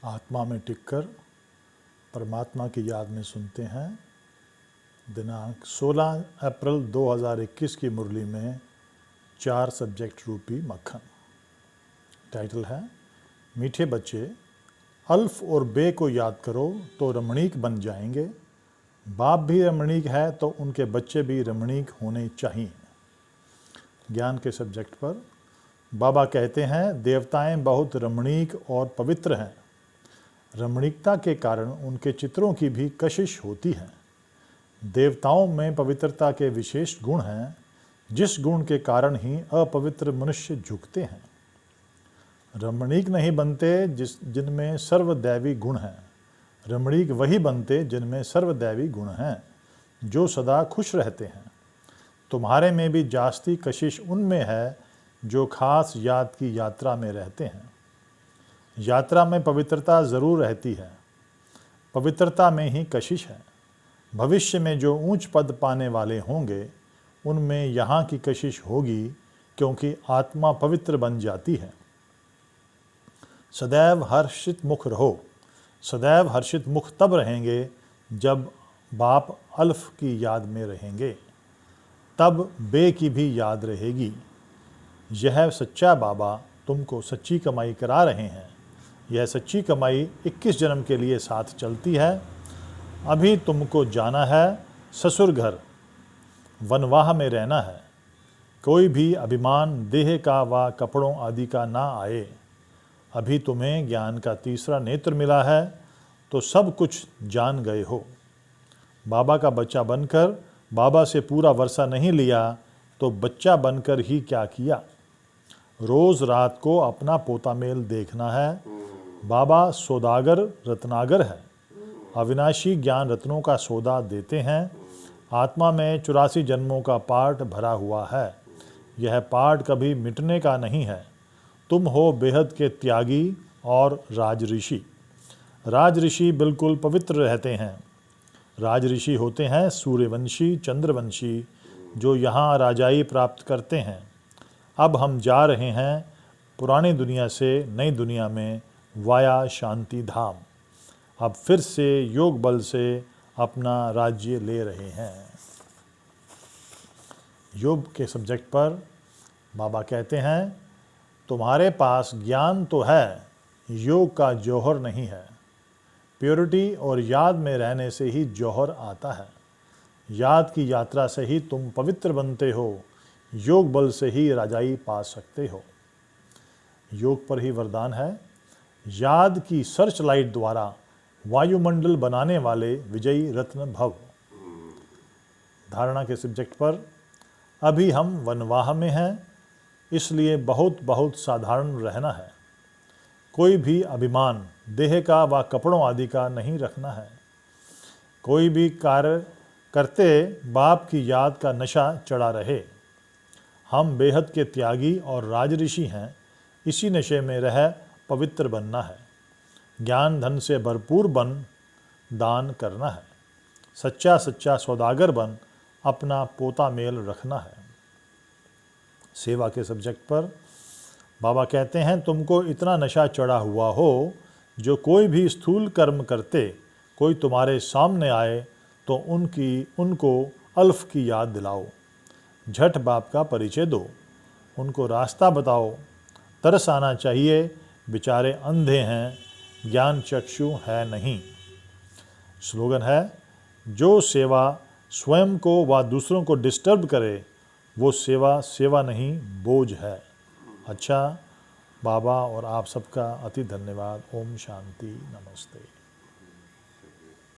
आत्मा में टिककर परमात्मा की याद में सुनते हैं। दिनांक 16 अप्रैल 2021 की मुरली में 4 सब्जेक्ट रूपी मक्खन। टाइटल है मीठे बच्चे, अल्फ और बे को याद करो तो रमणीक बन जाएंगे। बाप भी रमणीक है तो उनके बच्चे भी रमणीक होने चाहिए। ज्ञान के सब्जेक्ट पर बाबा कहते हैं देवताएं बहुत रमणीक और पवित्र हैं। रमणीकता के कारण उनके चित्रों की भी कशिश होती है। देवताओं में पवित्रता के विशेष गुण हैं, जिस गुण के कारण ही अपवित्र मनुष्य झुकते हैं। रमणीक नहीं बनते जिनमें सर्वदैवी गुण हैं। रमणीक वही बनते जिनमें सर्वदैवी गुण हैं, जो सदा खुश रहते हैं। तुम्हारे में भी जास्ती कशिश उनमें है जो खास याद की यात्रा में रहते हैं। यात्रा में पवित्रता जरूर रहती है, पवित्रता में ही कशिश है। भविष्य में जो ऊंच पद पाने वाले होंगे उनमें यहाँ की कशिश होगी, क्योंकि आत्मा पवित्र बन जाती है। सदैव हर्षित मुख रहो। सदैव हर्षित मुख तब रहेंगे जब बाप अल्फ की याद में रहेंगे, तब बे की भी याद रहेगी। यह सच्चा बाबा तुमको सच्ची कमाई करा रहे हैं। यह सच्ची कमाई 21 जन्म के लिए साथ चलती है। अभी तुमको जाना है ससुर घर, वनवाह में रहना है। कोई भी अभिमान देह का व कपड़ों आदि का ना आए। अभी तुम्हें ज्ञान का तीसरा नेत्र मिला है तो सब कुछ जान गए हो। बाबा का बच्चा बनकर बाबा से पूरा वर्षा नहीं लिया तो बच्चा बनकर ही क्या किया। रोज रात को अपना पोता मेल देखना है। बाबा सौदागर रत्नागर है। अविनाशी ज्ञान रत्नों का सौदा देते हैं। आत्मा में 84 जन्मों का पाठ भरा हुआ है। यह पाठ कभी मिटने का नहीं है। तुम हो बेहद के त्यागी और राजऋषि। राजऋषि बिल्कुल पवित्र रहते हैं। राजऋषि होते हैं सूर्यवंशी, चंद्रवंशी, जो यहाँ राजाई प्राप्त करते हैं। अब हम जा रहे हैं पुरानी दुनिया से नई दुनिया में वाया शांति धाम। अब फिर से योग बल से अपना राज्य ले रहे हैं। योग के सब्जेक्ट पर बाबा कहते हैं तुम्हारे पास ज्ञान तो है, योग का जौहर नहीं है। प्योरिटी और याद में रहने से ही जौहर आता है। याद की यात्रा से ही तुम पवित्र बनते हो। योग बल से ही राजाई पा सकते हो। योग पर ही वरदान है, याद की सर्च लाइट द्वारा वायुमंडल बनाने वाले विजयी रत्न भव। धारणा के सब्जेक्ट पर अभी हम वनवाह में हैं, इसलिए बहुत बहुत साधारण रहना है। कोई भी अभिमान देह का व कपड़ों आदि का नहीं रखना है। कोई भी कार्य करते बाप की याद का नशा चढ़ा रहे। हम बेहद के त्यागी और राजऋषि हैं। इसी नशे में रह पवित्र बनना है। ज्ञान धन से भरपूर बन दान करना है। सच्चा सच्चा सौदागर बन अपना पोता मेल रखना है। सेवा के सब्जेक्ट पर बाबा कहते हैं तुमको इतना नशा चढ़ा हुआ हो, जो कोई भी स्थूल कर्म करते कोई तुम्हारे सामने आए तो उनको अल्फ की याद दिलाओ। झट बाप का परिचय दो। उनको रास्ता बताओ। तरस आना चाहिए, बेचारे अंधे हैं, ज्ञान चक्षु है नहीं। स्लोगन है, जो सेवा स्वयं को व दूसरों को डिस्टर्ब करे वो सेवा सेवा नहीं बोझ है। अच्छा, बाबा और आप सबका अति धन्यवाद। ओम शांति, नमस्ते।